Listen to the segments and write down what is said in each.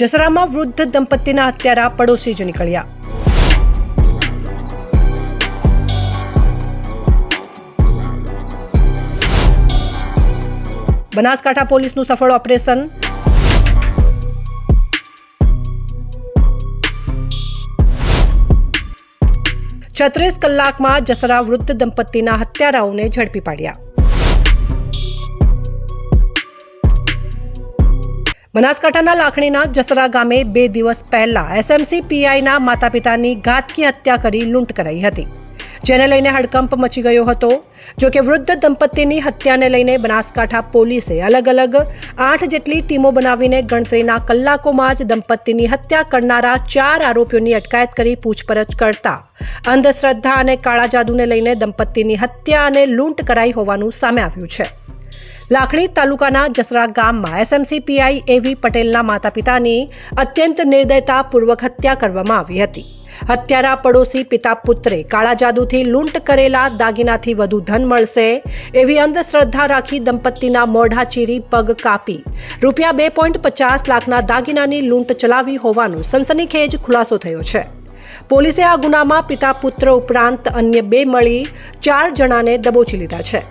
જસરામાં વૃદ્ધ દંપતીના હત્યારા પડોશી જ નીકળ્યા। બનાસકાંઠા પોલીસનું સફળ ઓપરેશન। 36 કલાકમાં જસરા વૃદ્ધ દંપતીના હત્યારાઓને ઝડપી પાડ્યા। બનાસકાંઠાના લાખણીના જસરા ગામે 2 દિવસ પહેલા એસએમસી પીઆઈના માતા પિતાની ઘાતકી હત્યા કરી લૂંટ કરાઈ હતી, જેને લઈને હડકંપ મચી ગયો હતો। જો કે વૃદ્ધ દંપતીની હત્યાને લઈને બનાસકાંઠા પોલીસે અલગ અલગ 8 જેટલી ટીમો બનાવીને ગણતરીના કલાકોમાં જ દંપતીની હત્યા કરનારા 4 આરોપીઓની અટકાયત કરી પૂછપરછ કરતા અંધશ્રદ્ધા અને કાળા જાદુને લઈને દંપતીની હત્યા અને લૂંટ કરાઈ હોવાનું સામે આવ્યું છે। લાખણી તાલુકાના જસરા ગામમાં એસએમસી પીઆઈ એવી પટેલના માતા પિતાની અત્યંત નિર્દયતાપૂર્વક હત્યા કરવામાં આવી હતી। હત્યારા પડોશી પિતા પુત્રે કાળા જાદુથી લૂંટ કરેલા દાગીનાથી વધુ ધન મળશે એવી અંધશ્રદ્ધા રાખી દંપતીના મોઢા ચીરી પગ કાપી રૂપિયા 2.50 લાખના દાગીનાની લૂંટ ચલાવી હોવાનો સનસનીખેજ ખુલાસો થયો છે। પોલીસે આ ગુનામાં પિતા પુત્ર ઉપરાંત અન્ય 2 મળી 4 જણાને દબોચી લીધા છે।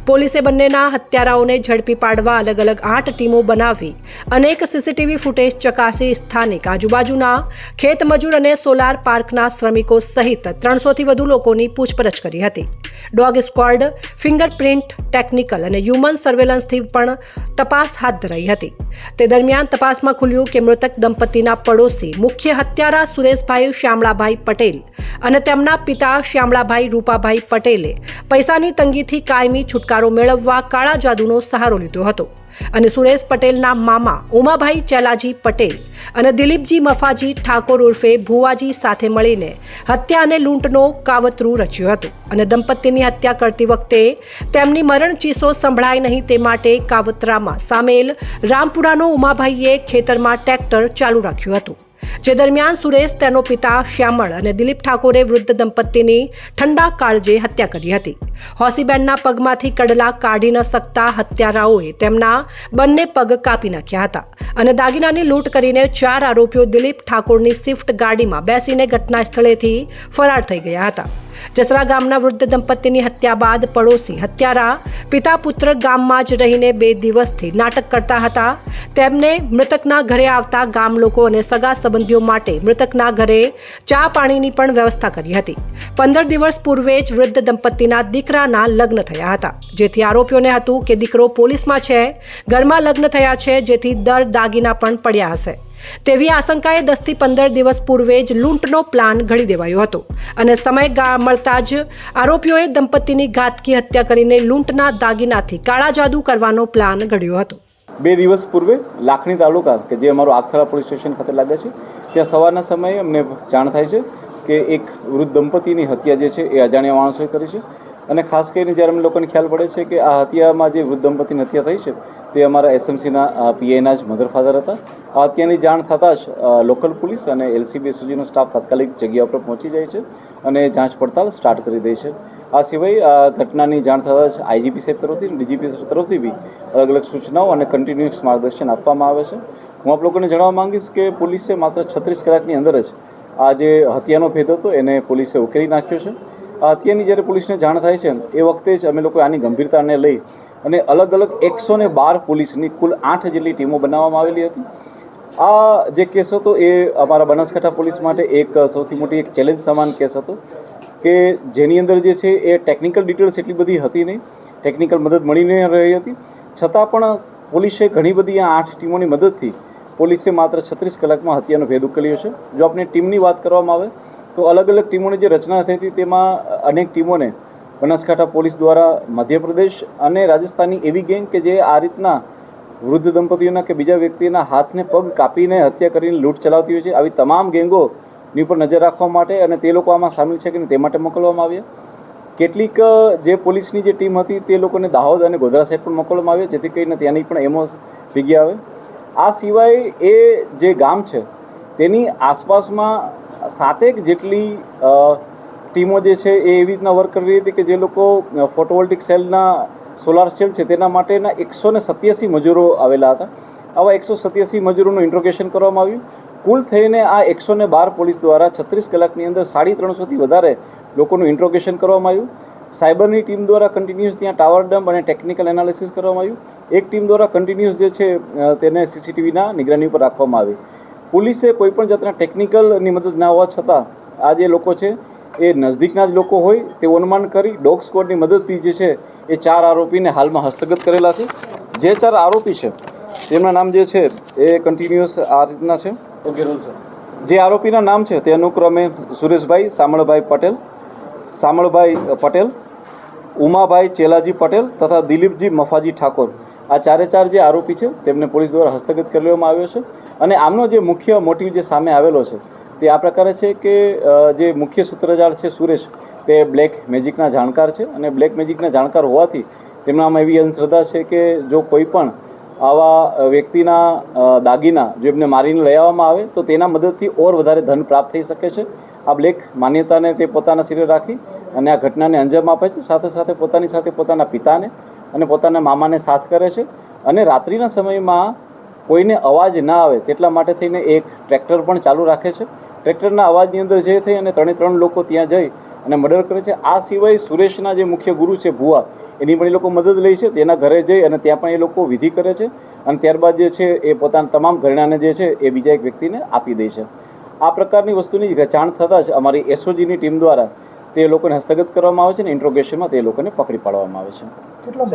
પોલીસે બંનેના હત્યારાઓને ઝડપી પાડવા અલગ અલગ 8 ટીમો બનાવી અનેક સીસીટીવી ફૂટેજ ચકાસી સ્થાનિક આજુબાજુના ખેતમજૂર અને સોલાર પાર્કના શ્રમિકો સહિત 300થી વધુ લોકોની પૂછપરછ કરી હતી। ડોગ સ્ક્વોડ, ફિંગરપ્રિન્ટ, ટેકનિકલ અને હ્યુમન સર્વેલન્સથી પણ તપાસ હાથ ધરાઈ હતી। તે દરમિયાન તપાસમાં ખુલ્યું કે મૃતક દંપતીના પડોશી મુખ્ય હત્યારા સુરેશભાઈ શ્યામળાભાઈ પટેલ અને તેમના પિતા શ્યામળાભાઈ રૂપાભાઈ પટેલે પૈસાની તંગીથી કાયમી છુટકારો મેળવવા કાળા જાદુનો સહારો લીધો હતો અને સુરેશ પટેલના મામા ઉમાભાઈ ચેલાજી પટેલ અને દિલીપજી મફાજી ઠાકોર ઉર્ફે ભુવાજી સાથે મળીને હત્યા અને લૂંટનો કાવતરું રચ્યું હતું અને દંપતીની હત્યા કરતી વખતે તેમની મરણ ચીસો સંભળાય નહીં તે માટે કાવતરામાં સામેલ રામપુરાનો ઉમાભાઈએ ખેતરમાં ટ્રેક્ટર ચાલુ રાખ્યું હતું, જે દરમિયાન સુરેશ, તેનો પિતા શ્યામળ અને દિલીપ ઠાકોરે વૃદ્ધ દંપતીની ઠંડા કાળજે હત્યા કરી હતી। હોસીબેનના પગમાંથી કડલા કાઢી ન શકતા હત્યારાઓએ તેમના બંને પગ કાપી નાખ્યા હતા અને દાગીનાની લૂંટ કરીને 4 આરોપીઓ દિલીપ ઠાકોરની સ્વિફ્ટ ગાડીમાં બેસીને ઘટના સ્થળેથી ફરાર થઈ ગયા હતા। જસરા ગામના વૃદ્ધ દંપતીની હત્યા બાદ પડોશી હત્યારા પિતા પુત્ર ગામમાં જ રહીને 2 દિવસથી નાટક કરતા હતા। તેમને મૃતકના ઘરે આવતા ગામ લોકો અને સગા સંબંધીઓ માટે મૃતકના ઘરે ચા પાણીની પણ વ્યવસ્થા કરી હતી। 15 દિવસ પૂર્વે જ વૃદ્ધ દંપતીના દીકરાના લગ્ન થયા હતા, જેથી આરોપીઓને હતું કે દીકરો પોલીસમાં છે, ઘરમાં લગ્ન થયા છે, જેથી દર દાગીના પણ પડ્યા હશે તેવી આશંકાએ 10 થી 15 દિવસ પૂર્વે જ લૂંટનો પ્લાન ઘડી દેવાયો હતો અને સમય મળતા જ આરોપીઓએ દંપતીની ઘાતકી હત્યા કરીને લૂંટના દાગીનાથી કાળા જાદુ કરવાનો પ્લાન ઘડ્યો હતો। 2 દિવસ પૂર્વે લાખણી તાલુકા કે જે અમારું આગથળા પોલીસ સ્ટેશન ખાતે લાગે છે, ત્યાં સવારના સમયે અમને જાણ થાય છે કે એક વૃદ્ધ દંપતીની હત્યા જે છે એ અજાણ્યા માણસોએ કરી છે અને ખાસ કરીને જ્યારે અમને લોકોને ખ્યાલ પડે છે કે આ હત્યામાં જે વૃદ્ધ દંપતીની હત્યા થઈ છે તે અમારા એસએમસીના પીઆઈના જ મધર ફાધર હતા। આ હત્યાની જાણ થતાં જ લોકલ પોલીસ અને એલસીબી એસઓજીનો સ્ટાફ તાત્કાલિક જગ્યા પર પહોંચી જાય છે અને જાંચ પડતાલ સ્ટાર્ટ કરી દે છે। આ સિવાય આ ઘટનાની જાણ થતાં જ આઈજીપી સાહેબ તરફથી ડીજીપી સાહેબ તરફથી બી અલગ અલગ સૂચનાઓ અને કન્ટિન્યુઅસ માર્ગદર્શન આપવામાં આવે છે। હું આપ લોકોને જણાવવા માંગીશ કે પોલીસે માત્ર 36 કલાકની અંદર જ આ જે હત્યાનો ભેદ હતો એને પોલીસે ઉકેલી નાખ્યો છે। આ હત્યાની જ્યારે પોલીસને જાણ થાય છે એ વખતે જ અમે લોકો આની ગંભીરતાને લઈ અને અલગ અલગ 112 પોલીસની કુલ 8 જેટલી ટીમો બનાવવામાં આવેલી હતી। આ જે કેસ હતો એ અમારા બનાસકાંઠા પોલીસ માટે એક સૌથી મોટી એક ચેલેન્જ સમાન કેસ હતો કે જેની અંદર જે છે એ ટેકનિકલ ડિટેલ્સ એટલી બધી હતી નહીં, ટેકનિકલ મદદ મળી ન રહી હતી, છતાં પણ પોલીસે ઘણી બધી આ 8 ટીમોની મદદથી પોલીસે માત્ર 36 કલાકમાં હત્યાનો ભેદ ઉકેલ્યો છે। જો આપણે ટીમની વાત કરવામાં આવે તો અલગ અલગ ટીમોની જે રચના થઈ હતી તેમાં અનેક ટીમોને બનાસકાંઠા પોલીસ દ્વારા મધ્યપ્રદેશ અને રાજસ્થાનની એવી ગેંગ કે જે આ રીતના વૃદ્ધ દંપતીઓના કે બીજા વ્યક્તિના હાથને પગ કાપીને હત્યા કરીને લૂંટ ચલાવતી હોય છે, આવી તમામ ગેંગોની ઉપર નજર રાખવા માટે અને તે લોકો આમાં સામેલ છે કે નહીં તે માટે મોકલવામાં આવ્યા। કેટલીક જે પોલીસની જે ટીમ હતી તે લોકોને દાહોદ અને ગોધરા સાઈડ પણ મોકલવામાં આવ્યા, જેથી કરીને ત્યાંની પણ એમઓ ભેગી આવે। આ સિવાય એ જે ગામ છે તેની આસપાસમાં 7 જેટલી ટીમો જે છે એ એવી રીતના વર્ક કરી રહી હતી કે જે લોકો ફોટોવોલ્ટિક સેલના સોલાર સેલ છે તેના માટેના 187 મજૂરો આવેલા હતા આવા 187 મજૂરોનું ઇન્ટ્રોગેશન કરવામાં આવ્યું. કુલ થઈને આ 112 પોલીસ દ્વારા 36 કલાકની અંદર 350થી વધારે લોકોનું ઇન્ટ્રોગેશન કરવામાં આવ્યું. સાયબરની ટીમ દ્વારા કન્ટિન્યુઅસ ત્યાં ટાવર ડમ્પ અને ટેકનિકલ એનાલિસિસ કરવામાં આવ્યું. એક ટીમ દ્વારા કન્ટિન્યુઅસ જે છે તેને સીસીટીવીના નિગરાની ઉપર રાખવામાં આવી. પોલીસે કોઈપણ જાતના ટેકનિકલની મદદ ના હોવા છતાં આ જે લોકો છે એ નજદીકના જ લોકો હોય તેવું અનુમાન કરી ડોગ સ્ક્વોડની મદદથી જે છે એ 4 આરોપીને હાલમાં હસ્તગત કરેલા છે. જે 4 આરોપી છે તેમના નામ જે છે એ કન્ટિન્યુઅસ આ રીતના છે. જે આરોપીના નામ છે તે અનુક્રમે સુરેશભાઈ સામળભાઈ પટેલ, ઉમાભાઈ ચેલાજી પટેલ તથા દિલીપજી મફાજી ઠાકોર. આ 4 જે આરોપી છે તેમને પોલીસ દ્વારા હસ્તગત કરી લેવામાં આવ્યો છે. અને આમનો જે મુખ્ય મોટિવ જે સામે આવેલો છે તે આ પ્રકારે છે કે જે મુખ્ય સૂત્રધાર છે સુરેશ, તે બ્લેક મેજિકના જાણકાર છે. અને બ્લેક મેજિકના જાણકાર હોવાથી તેમનામાં એવી અંધશ્રદ્ધા છે કે જો કોઈ પણ આવા વ્યક્તિના દાગીના જો એમને મારીને લઈ આવવામાં આવે તો તેના મદદથી ઓર વધારે ધન પ્રાપ્ત થઈ શકે છે. આ બ્લેક માન્યતાને તે પોતાના શિરે રાખી અને આ ઘટનાને અંજામ આપે છે. સાથે સાથે પોતાની સાથે પોતાના પિતાને અને પોતાના મામાને સાથ કરે છે. અને રાત્રિના સમયમાં કોઈને અવાજ ના આવે તેટલા માટે થઈને એક ટ્રેક્ટર પણ ચાલુ રાખે છે. ટ્રેક્ટરના અવાજની અંદર જે થઈ અને 3 લોકો ત્યાં જઈ અને મર્ડર કરે છે. આ સિવાય સુરેશના જે મુખ્ય ગુરુ છે ભુવા, એની પણ એ લોકો મદદ લે છે. તેના ઘરે જઈ અને ત્યાં પણ એ લોકો વિધિ કરે છે. અને ત્યારબાદ જે છે એ પોતાના તમામ ઘરેણાને જે છે એ બીજા એક વ્યક્તિને આપી દે છે. આ પ્રકારની વસ્તુની જાણ થતાં જ અમારી એસઓજીની ટીમ દ્વારા તે લોકોને હસ્તગત કરવામાં આવે છે અને ઇન્ટ્રોગેશનમાં તે લોકોને પકડી પાડવામાં આવે છે.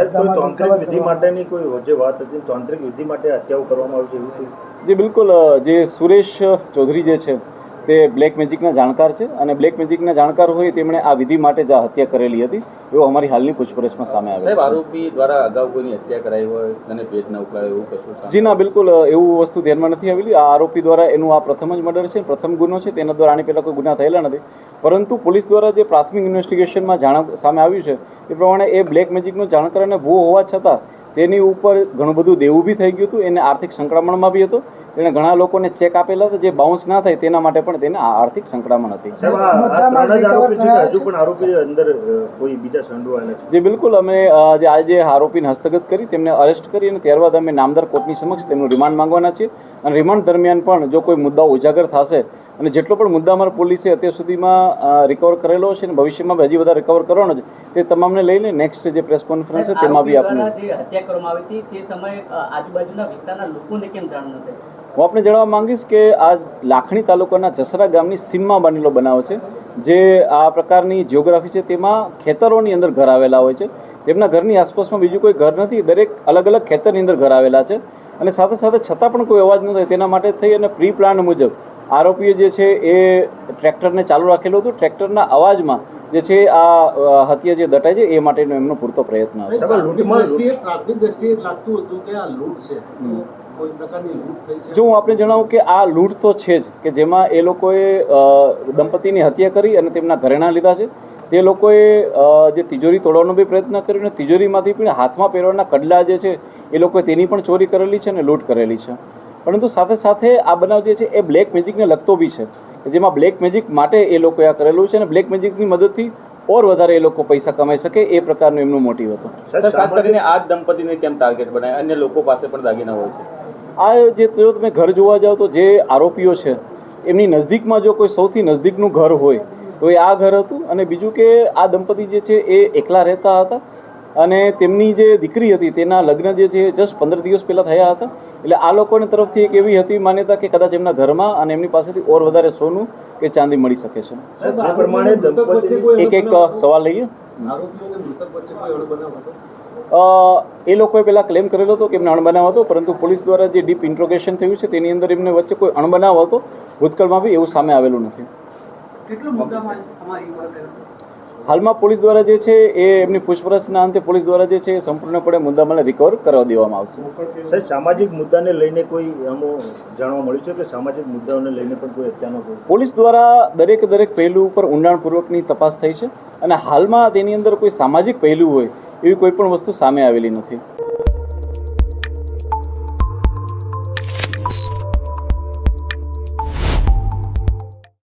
તાંત્રિક વિધિ માટેની કોઈ જે વાત હતી, તાંત્રિક વિધિ માટે હત્યાઓ કરવામાં આવી છે? જે બિલકુલ જે સુરેશ ચૌધરી જે છે તે બ્લેક મેજિકના જાણકાર છે. અને બ્લેક મેજિકના જાણકાર હોય તેમણે આ વિધિ માટે જ આ હત્યા કરેલી હતી એવું અમારી હાલની પૂછપરછમાં સામે આવ્યું. સાહેબ, આરોપી દ્વારા અગાઉ કોઈની હત્યા કરાઈ હોય અને પેટ ના ઉકળાય એવું કશું? જી ના, બિલકુલ એવું વસ્તુ ધ્યાનમાં નથી આવેલી. આ આરોપી દ્વારા એનું આ પ્રથમ જ મર્ડર છે, પ્રથમ ગુનો છે. તેના દ્વારા આની પહેલાં કોઈ ગુના થયેલા નથી. પરંતુ પોલીસ દ્વારા જે પ્રાથમિક ઇન્વેસ્ટિગેશનમાં સામે આવ્યું છે એ પ્રમાણે એ બ્લેક મેજિકનો જાણકાર અને ભૂવો હોવા છતાં તેની ઉપર ઘણું બધું દેવું બી થઈ ગયું હતું. એને આર્થિક સંકળામણમાં બી હતો. તેણે ઘણા લોકોને ચેક આપેલા હતા જે બાઉન્સ ના થાય તેના માટે પણ તેને આર્થિક સંકળામણ હતી. જે બિલકુલ અમે આજે આરોપીને હસ્તગત કરી તેમને અરેસ્ટ કરી અને ત્યારબાદ અમે નામદાર કોર્ટની સમક્ષ તેમનું રિમાન્ડ માંગવાના છીએ. અને રિમાન્ડ દરમિયાન પણ જો કોઈ મુદ્દાઓ ઉજાગર થશે અને જેટલો પણ મુદ્દામાલ પોલીસે અત્યાર સુધીમાં રિકવર કરેલો છે અને ભવિષ્યમાં હજી વધારે રિકવર કરવાનો છે તે તમામને લઈને નેક્સ્ટ જે પ્રેસ કોન્ફરન્સ છે તેમાં બી આપણે હું આપને જણાવવા માંગીશ કે આ લાખણી તાલુકાના જસરા ગામની સીમમાં બનેલો બનાવ છે. જે આ પ્રકારની જિયોગ્રાફી છે તેમાં ખેતરોની અંદર ઘર આવેલા હોય છે. તેમના ઘરની આસપાસમાં બીજું કોઈ ઘર નથી. દરેક અલગ અલગ ખેતરની અંદર ઘર આવેલા છે. અને સાથે સાથે છતાં પણ કોઈ અવાજ ન થાય તેના માટે થઈ અને પ્રી પ્લાન મુજબ આરોપીએ જે છે એ ટ્રેક્ટરને ચાલુ રાખેલું હતું. ટ્રેક્ટરના અવાજમાં જે છે આ હત્યા જે દટાય છે એ માટેનો એમનો પૂરતો પ્રયત્ન હતો. જો હું આપને જણાવું કે આ લૂંટ તો છે જ કે જેમાં એ લોકોએ દંપતીની હત્યા કરી અને તેમના ઘરેણાં લીધા છે. તે લોકોએ જે તિજોરી તોડવાનો બી પ્રયત્ન કર્યો અને તિજોરીમાંથી પણ હાથમાં પહેરવાના કડલા જે છે એ લોકોએ તેની પણ ચોરી કરેલી છે અને લૂંટ કરેલી છે. પરંતુ સાથે સાથે આ બનાવ જે છે એ બ્લેક મેજિકને લગતો બી છે કે જેમાં બ્લેક મેજિક માટે એ લોકોએ આ કરેલું છે અને બ્લેક મેજિકની મદદથી ઓર વધારે એ લોકો પૈસા કમાઈ શકે એ પ્રકારનું એમનું મોટિવ હતો. ખાસ કરીને આ દંપતીને કેમ ટાર્ગેટ બનાય? અન્ય લોકો પાસે પણ દાગીના હોય છે. આ જે જો તમે ઘર જોવા જાઓ તો જે આરોપીઓ છે એમની નજદીકમાં જો કોઈ સૌથી નજદીકનું ઘર હોય તો એ આ ઘર હતું. અને બીજું કે આ દંપતી જે છે એ એકલા રહેતા હતા અને તેમની જે દીકરી હતી તેના લગ્ન જે છે જસ્ટ 15 દિવસ પહેલાં થયા હતા. એટલે આ લોકોની તરફથી એક એવી હતી માન્યતા કે કદાચ એમના ઘરમાં અને એમની પાસેથી ઓર વધારે સોનું કે ચાંદી મળી શકે છે. એક સવાલ લઈએ. એ લોકોએ પહેલાં ક્લેમ કરેલો હતો કે એમને અણબનાવ હતો, પરંતુ પોલીસ દ્વારા જે ડીપ ઇન્ટ્રોગેશન થયું છે તેની અંદર એમને વચ્ચે કોઈ અણબનાવ હતો ભૂતકાળમાં બી એવું સામે આવેલું નથી. હાલમાં પોલીસ દ્વારા જે છે એ એમની પૂછપરછના અંતે પોલીસ દ્વારા જે છે એ સંપૂર્ણપણે મુદ્દામાલને રિકવર કરવા દેવામાં આવશે. સાહેબ, સામાજિક મુદ્દાને લઈને કોઈ જાણવા મળ્યું છે કે સામાજિક મુદ્દાઓને લઈને પણ કોઈ હત્યાનો પોલીસ દ્વારા દરેક પહેલું ઉપર ઊંડાણપૂર્વકની તપાસ થઈ છે અને હાલમાં તેની અંદર કોઈ સામાજિક પહેલું હોય એવી કોઈ પણ વસ્તુ સામે આવેલી નથી.